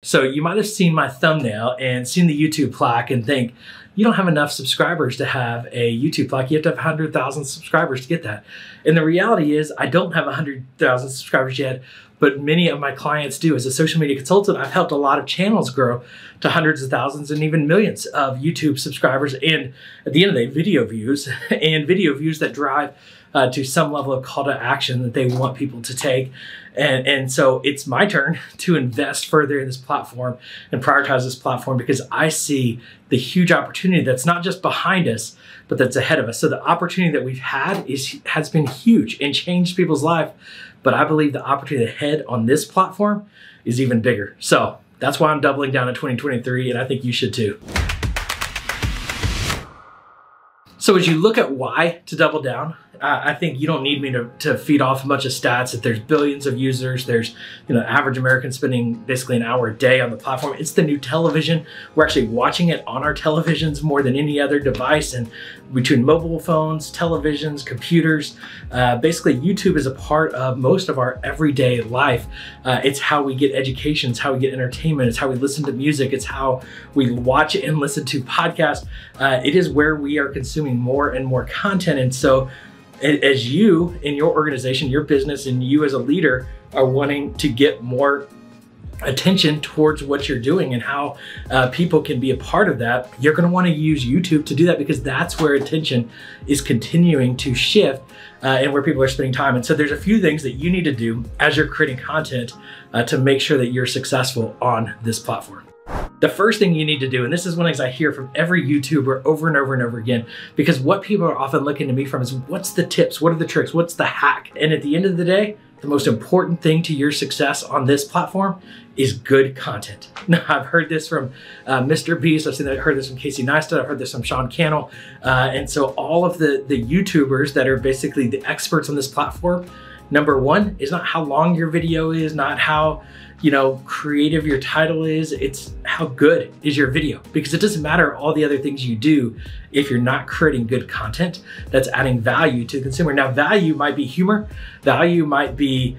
So you might have seen my thumbnail and seen the YouTube plaque and think, you don't have enough subscribers to have a YouTube plaque. You have to have 100,000 subscribers to get that. And the reality is I don't have 100,000 subscribers yet, but many of my clients do. As a social media consultant, I've helped a lot of channels grow to hundreds of thousands and even millions of YouTube subscribers. And at the end of the day, video views and video views that drive to some level of call to action that they want people to take. And so it's my turn to invest further in this platform and prioritize this platform because I see the huge opportunity that's not just behind us, but that's ahead of us. So the opportunity that we've had has been huge and changed people's life. But I believe the opportunity ahead on this platform is even bigger. So that's why I'm doubling down in 2023, and I think you should too. So as you look at why to double down, I think you don't need me to feed off a bunch of stats that there's billions of users. There's, average American spending basically an hour a day on the platform. It's the new television. We're actually watching it on our televisions more than any other device. And between mobile phones, televisions, computers, basically YouTube is a part of most of our everyday life. It's how we get education. It's how we get entertainment. It's how we listen to music. It's how we watch and listen to podcasts. It is where we are consuming more and more content. And so as you in your organization, your business, and you as a leader are wanting to get more attention towards what you're doing and how people can be a part of that, you're going to want to use YouTube to do that because that's where attention is continuing to shift and where people are spending time. And so there's a few things that you need to do as you're creating content to make sure that you're successful on this platform. The first thing you need to do, and this is one of the things I hear from every YouTuber over and over and over again, because what people are often looking to me from is what's the tips, what are the tricks, what's the hack? And at the end of the day, the most important thing to your success on this platform is good content. Now, I've heard this from Mr. Beast. I've heard this from Casey Neistat. I've heard this from Sean Cannell. And so all of the YouTubers that are basically the experts on this platform, number one is not how long your video is, not how creative your title is, it's how good is your video. Because it doesn't matter all the other things you do if you're not creating good content that's adding value to the consumer. Now, value might be humor, value might be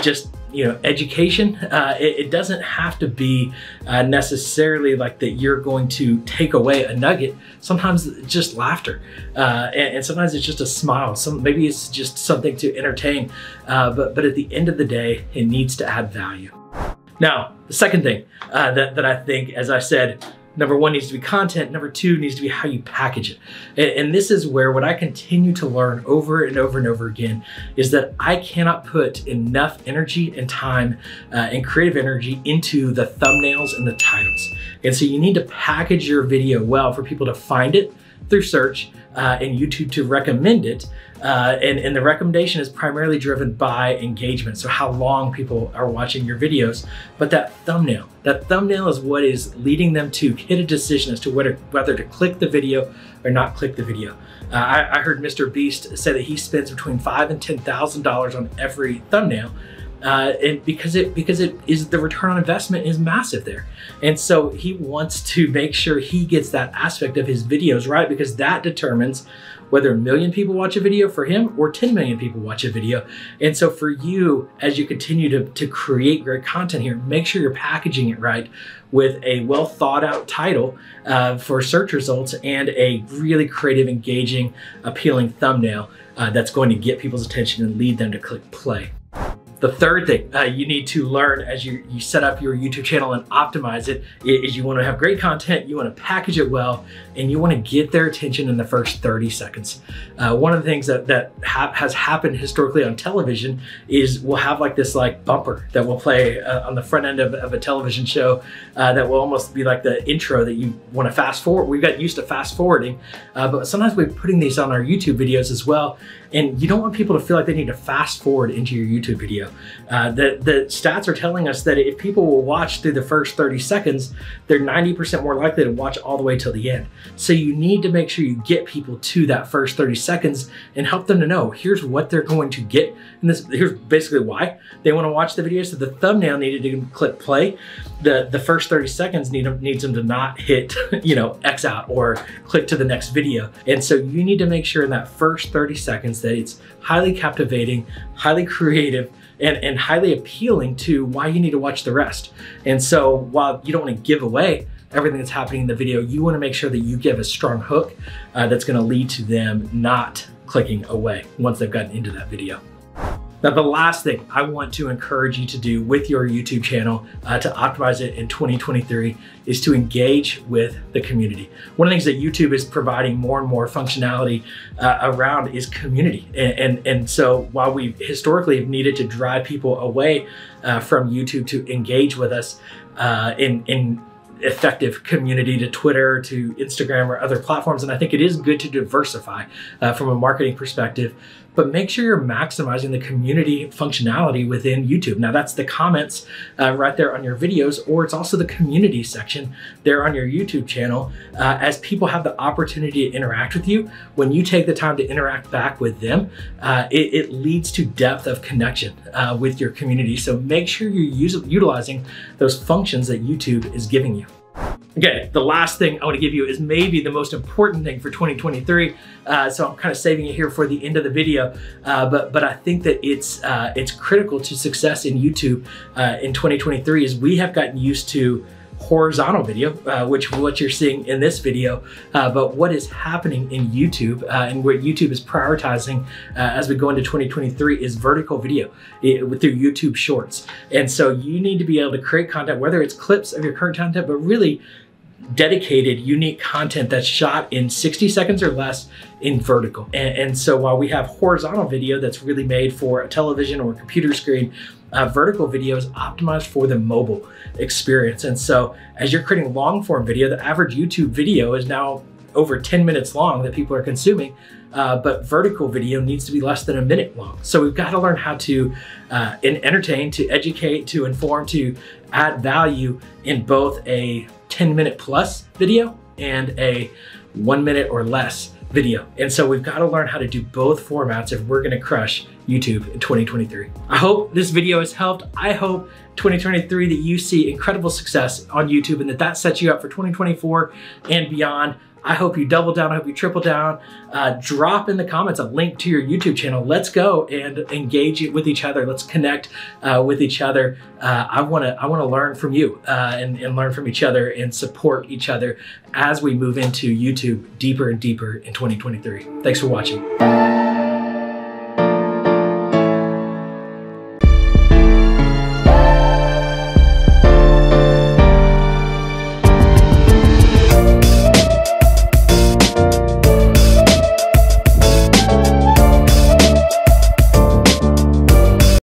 just education. It doesn't have to be necessarily like that you're going to take away a nugget. Sometimes it's just laughter, and sometimes it's just a smile. Maybe it's just something to entertain, but at the end of the day, it needs to add value. Now, the second thing that I think, as I said, number one needs to be content. Number two needs to be how you package it. And this is where what I continue to learn over and over and over again is that I cannot put enough energy and time and creative energy into the thumbnails and the titles. And so you need to package your video well for people to find it through search and YouTube to recommend it. And the recommendation is primarily driven by engagement. So how long people are watching your videos, but that thumbnail is what is leading them to hit a decision as to whether to click the video or not click the video. I heard Mr. Beast say that he spends between $5,000 and $10,000 on every thumbnail. And because it is the return on investment is massive there. And so he wants to make sure he gets that aspect of his videos right, because that determines whether 1 million people watch a video for him or 10 million people watch a video. And so for you, as you continue to create great content here, make sure you're packaging it right with a well thought out title for search results and a really creative, engaging, appealing thumbnail that's going to get people's attention and lead them to click play. The third thing you need to learn as you set up your YouTube channel and optimize it is you want to have great content, you want to package it well, and you want to get their attention in the first 30 seconds. One of the things that has happened historically on television is we'll have like this bumper that will play on the front end of a television show that will almost be like the intro that you want to fast forward. We've got used to fast forwarding, but sometimes we're putting these on our YouTube videos as well. And you don't want people to feel like they need to fast forward into your YouTube video. The stats are telling us that if people will watch through the first 30 seconds, they're 90% more likely to watch all the way till the end. So you need to make sure you get people to that first 30 seconds and help them to know here's what they're going to get. And here's basically why they want to watch the video. So the thumbnail needed to click play. The first 30 seconds needs them to not hit X out or click to the next video. And so you need to make sure in that first 30 seconds that it's highly captivating, highly creative, and highly appealing to why you need to watch the rest. And so while you don't want to give away everything that's happening in the video, you want to make sure that you give a strong hook that's going to lead to them not clicking away once they've gotten into that video. Now, the last thing I want to encourage you to do with your YouTube channel to optimize it in 2023 is to engage with the community. One of the things that YouTube is providing more and more functionality around is community. And so while we historically have needed to drive people away from YouTube to engage with us in effective community, to Twitter, to Instagram or other platforms. And I think it is good to diversify from a marketing perspective, but make sure you're maximizing the community functionality within YouTube. Now that's the comments right there on your videos, or it's also the community section there on your YouTube channel. As people have the opportunity to interact with you, when you take the time to interact back with them, it leads to depth of connection with your community. So make sure you're utilizing those functions that YouTube is giving you. Okay, the last thing I want to give you is maybe the most important thing for 2023. So I'm kind of saving it here for the end of the video, but I think that it's critical to success in YouTube in 2023 is we have gotten used to horizontal video, which what you're seeing in this video, but what is happening in YouTube and what YouTube is prioritizing as we go into 2023 is vertical video through YouTube Shorts. And so you need to be able to create content, whether it's clips of your current content, but really dedicated, unique content that's shot in 60 seconds or less in vertical. And so while we have horizontal video that's really made for a television or a computer screen, vertical video is optimized for the mobile experience. And so as you're creating long form video, the average YouTube video is now over 10 minutes long that people are consuming, but vertical video needs to be less than a minute long. So we've got to learn how to entertain, to educate, to inform, to add value in both a 10-minute plus video and a 1 minute or less video. And so we've got to learn how to do both formats if we're going to crush YouTube in 2023. I hope this video has helped. I hope 2023 that you see incredible success on YouTube and that sets you up for 2024 and beyond. I hope you double down. I hope you triple down. Drop in the comments a link to your YouTube channel. Let's go and engage with each other. Let's connect with each other. I want to learn from you and learn from each other and support each other as we move into YouTube deeper and deeper in 2023. Thanks for watching.